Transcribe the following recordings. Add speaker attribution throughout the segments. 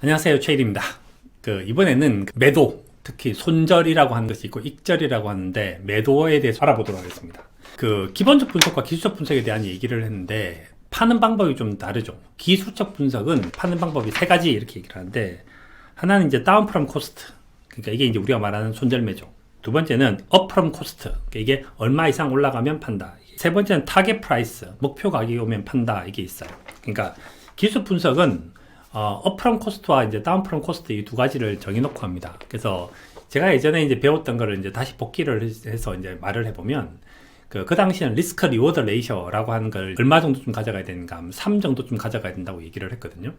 Speaker 1: 안녕하세요, 최일입니다. 이번에는 매도, 특히 손절이라고 하는 것이 있고 익절이라고 하는데 매도에 대해서 알아보도록 하겠습니다. 기본적 분석과 기술적 분석에 대한 얘기를 했는데 파는 방법이 좀 다르죠. 기술적 분석은 파는 방법이 세 가지 이렇게 얘기를 하는데, 하나는 이제 다운 프롬 코스트, 그러니까 이게 이제 우리가 말하는 손절매죠. 두 번째는 업 프롬 코스트, 그러니까 이게 얼마 이상 올라가면 판다. 세 번째는 타겟 프라이스, 목표 가격이 오면 판다, 이게 있어요. 그러니까 기술 분석은 업 프롬 코스트와 이제 다운 프롬 코스트 이 두 가지를 정해놓고 합니다. 그래서 제가 예전에 이제 배웠던 거를 이제 다시 복기를 해서 이제 말을 해보면, 그 당시에는 리스크 리워드 레이셔라고 하는 걸 얼마 정도쯤 가져가야 되는가 하면 3 정도쯤 가져가야 된다고 얘기를 했거든요.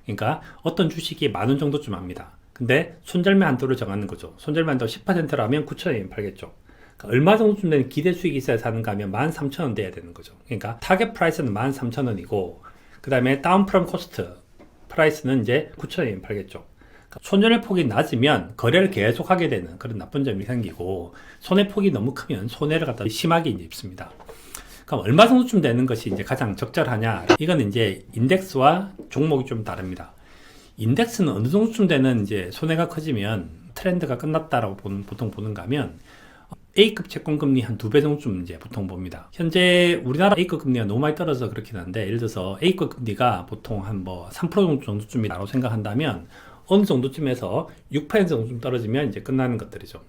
Speaker 1: 그러니까 어떤 주식이 10,000원 정도쯤 합니다. 근데 손절매 한도를 정하는 거죠. 손절매 한도 10%라면 9,000원이면 팔겠죠. 그러니까 얼마 정도쯤 되는 기대 수익이 있어야 사는가 하면 13,000원 돼야 되는 거죠. 그러니까 타겟 프라이스는 13,000원이고, 그 다음에 다운 프롬 코스트 프라이스는 이제 9,000원이면 팔겠죠. 그러니까 손해폭이 낮으면 거래를 계속 하게 되는 그런 나쁜 점이 생기고, 손해폭이 너무 크면 손해를 갖다 심하게 이제 입습니다. 그럼 얼마 정도쯤 되는 것이 이제 가장 적절하냐? 이건 이제 인덱스와 종목이 좀 다릅니다. 인덱스는 어느 정도쯤 되는 이제 손해가 커지면 트렌드가 끝났다라고 보통 보는가 하면 A급 채권금리 한 2배 정도쯤 이제 보통 봅니다. 현재 우리나라 A급 금리가 너무 많이 떨어져서 그렇긴 한데, 예를 들어서 A급 금리가 보통 한 뭐 3% 정도쯤이라고 생각한다면 어느 정도쯤에서 6% 정도쯤 떨어지면 이제 끝나는 것들이죠.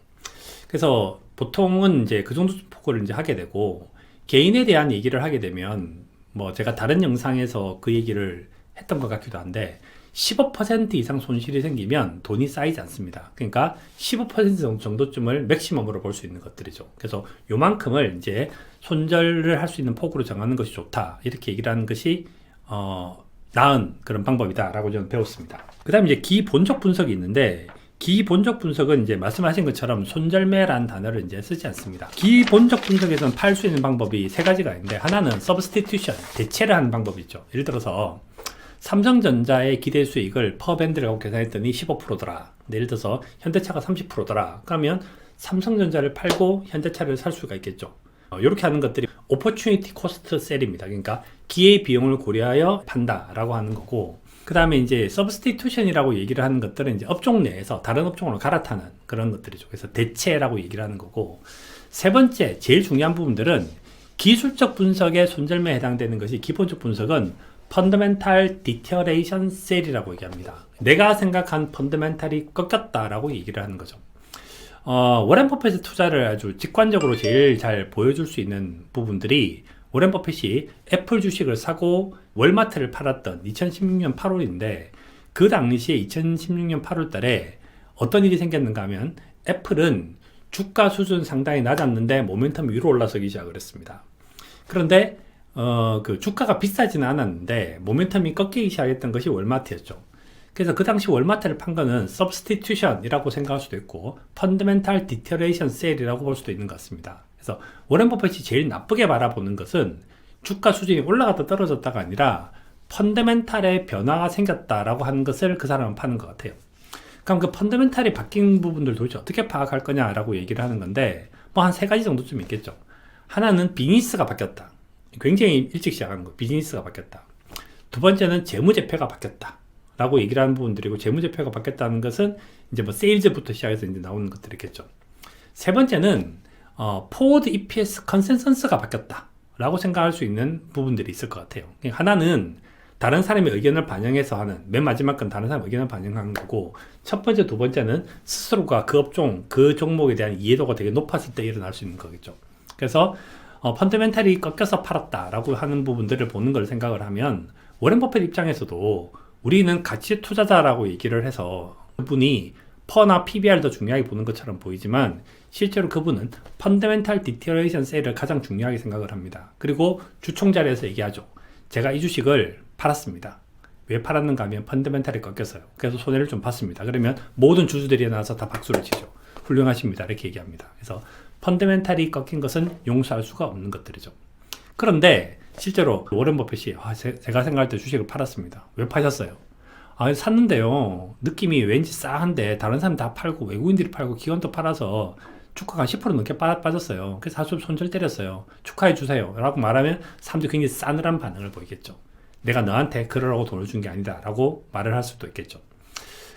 Speaker 1: 그래서 보통은 이제 그 정도 폭을 이제 하게 되고, 개인에 대한 얘기를 하게 되면 뭐 제가 다른 영상에서 그 얘기를 했던 것 같기도 한데, 15% 이상 손실이 생기면 돈이 쌓이지 않습니다. 그러니까 15% 정도쯤을 맥시멈으로 볼 수 있는 것들이죠. 그래서 요만큼을 이제 손절을 할 수 있는 폭으로 정하는 것이 좋다, 이렇게 얘기를 하는 것이 나은 그런 방법이다 라고 저는 배웠습니다. 그 다음에 이제 기본적 분석이 있는데, 기본적 분석은 이제 말씀하신 것처럼 손절매라는 단어를 이제 쓰지 않습니다. 기본적 분석에서는 팔 수 있는 방법이 세 가지가 있는데, 하나는 substitution, 대체를 하는 방법이 있죠. 예를 들어서 삼성전자의 기대 수익을 퍼밴드를 하고 계산했더니 15%더라. 예를 들어서 현대차가 30%더라. 그러면 삼성전자를 팔고 현대차를 살 수가 있겠죠. 이렇게 하는 것들이 opportunity cost sell입니다. 그러니까 기회 비용을 고려하여 판다라고 하는 거고, 그 다음에 이제 substitution이라고 얘기를 하는 것들은 이제 업종 내에서 다른 업종으로 갈아타는 그런 것들이죠. 그래서 대체라고 얘기를 하는 거고, 세 번째 제일 중요한 부분들은 기술적 분석에 손절매에 해당되는 것이, 기본적 분석은 펀더멘탈 디터레이션 셀이라고 얘기합니다. 내가 생각한 펀더멘탈이 꺾였다라고 얘기를 하는 거죠. 워렌 버핏의 투자를 아주 직관적으로 제일 잘 보여줄 수 있는 부분들이, 워렌 버핏이 애플 주식을 사고 월마트를 팔았던 2016년 8월인데, 그 당시에 2016년 8월 달에 어떤 일이 생겼는가 하면, 애플은 주가 수준 상당히 낮았는데 모멘텀 위로 올라서기 시작을 했습니다. 그런데 주가가 비싸지는 않았는데 모멘텀이 꺾이기 시작했던 것이 월마트였죠. 그래서 그 당시 월마트를 판 거는 substitution이라고 생각할 수도 있고 fundamental deterioration sell이라고 볼 수도 있는 것 같습니다. 그래서 워렌 버핏이 제일 나쁘게 바라보는 것은 주가 수준이 올라갔다 떨어졌다가 아니라 펀더멘탈의 변화가 생겼다라고 하는 것을 그 사람은 파는 것 같아요. 그럼 그 펀더멘탈이 바뀐 부분들 도대체 어떻게 파악할 거냐라고 얘기를 하는 건데, 뭐 한 세 가지 정도쯤 있겠죠. 하나는 비즈니스가 바뀌었다. 굉장히 일찍 시작하는 거, 비즈니스가 바뀌었다. 두 번째는 재무제표가 바뀌었다 라고 얘기를 하는 부분들이고, 재무제표가 바뀌었다는 것은 이제 뭐 세일즈부터 시작해서 이제 나오는 것들이겠죠. 세 번째는 포워드 EPS 컨센서스가 바뀌었다 라고 생각할 수 있는 부분들이 있을 것 같아요. 하나는 다른 사람의 의견을 반영해서 하는, 맨 마지막 건 다른 사람의 의견을 반영하는 거고, 첫 번째, 두 번째는 스스로가 그 업종, 그 종목에 대한 이해도가 되게 높았을 때 일어날 수 있는 거겠죠. 그래서 펀더멘탈이 꺾여서 팔았다라고 하는 부분들을 보는 걸 생각을 하면, 워렌 버핏 입장에서도 우리는 가치 투자자라고 얘기를 해서 그분이 퍼나 PBR도 중요하게 보는 것처럼 보이지만, 실제로 그분은 펀더멘탈 디테레이션 셀을 가장 중요하게 생각을 합니다. 그리고 주총 자리에서 얘기하죠. 제가 이 주식을 팔았습니다. 왜 팔았는가 하면 펀더멘탈이 꺾였어요. 그래서 손해를 좀 봤습니다. 그러면 모든 주주들이 나와서 다 박수를 치죠. 훌륭하십니다, 이렇게 얘기합니다. 그래서 펀더멘탈이 꺾인 것은 용서할 수가 없는 것들이죠. 그런데 실제로 워렌 버핏이 제가 생각할 때 주식을 팔았습니다. 왜 파셨어요? 샀는데요, 느낌이 왠지 싸한데 다른 사람 다 팔고 외국인들이 팔고 기관도 팔아서 주가가 10% 넘게 빠졌어요. 그래서 사수 손절 때렸어요. 축하해 주세요 라고 말하면 사람들이 굉장히 싸늘한 반응을 보이겠죠. 내가 너한테 그러라고 돈을 준 게 아니다 라고 말을 할 수도 있겠죠.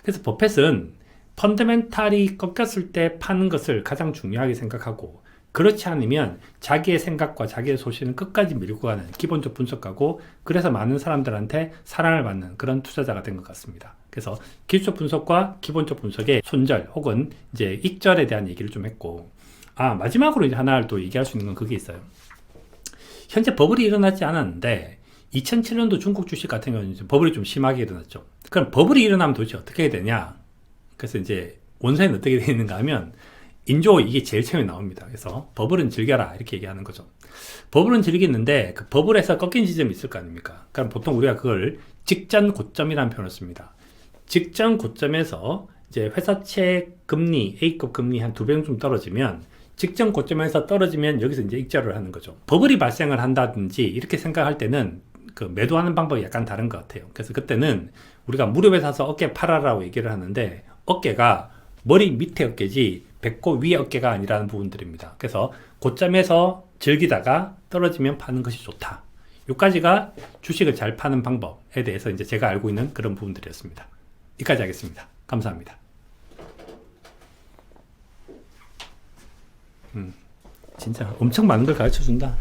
Speaker 1: 그래서 버펫은 펀더멘탈이 꺾였을 때 파는 것을 가장 중요하게 생각하고, 그렇지 않으면 자기의 생각과 자기의 소신은 끝까지 밀고 가는 기본적 분석가고, 그래서 많은 사람들한테 사랑을 받는 그런 투자자가 된 것 같습니다. 그래서 기술적 분석과 기본적 분석의 손절 혹은 이제 익절에 대한 얘기를 좀 했고, 마지막으로 이제 하나를 또 얘기할 수 있는 건 그게 있어요. 현재 버블이 일어나지 않았는데 2007년도 중국 주식 같은 경우는 이제 버블이 좀 심하게 일어났죠. 그럼 버블이 일어나면 도대체 어떻게 해야 되냐? 그래서 이제 원사에는 어떻게 되어 있는가 하면 인조 이게 제일 처음에 나옵니다. 그래서 버블은 즐겨라 이렇게 얘기하는 거죠. 버블은 즐기는데 그 버블에서 꺾인 지점이 있을 거 아닙니까? 그럼 보통 우리가 그걸 직전 고점이라는 표현을 씁니다. 직전 고점에서 이제 회사채 금리, A급 금리 한 2배 정도 떨어지면, 직전 고점에서 떨어지면 여기서 이제 익절을 하는 거죠. 버블이 발생을 한다든지 이렇게 생각할 때는 그 매도하는 방법이 약간 다른 것 같아요. 그래서 그때는 우리가 무릎에 사서 어깨 팔아라고 얘기를 하는데, 어깨가 머리 밑에 어깨지 배꼽 위에 어깨가 아니라는 부분들입니다. 그래서 고점에서 즐기다가 떨어지면 파는 것이 좋다. 여기까지가 주식을 잘 파는 방법에 대해서 이제 제가 알고 있는 그런 부분들이었습니다. 여기까지 하겠습니다. 감사합니다. 진짜 엄청 많은 걸 가르쳐 준다.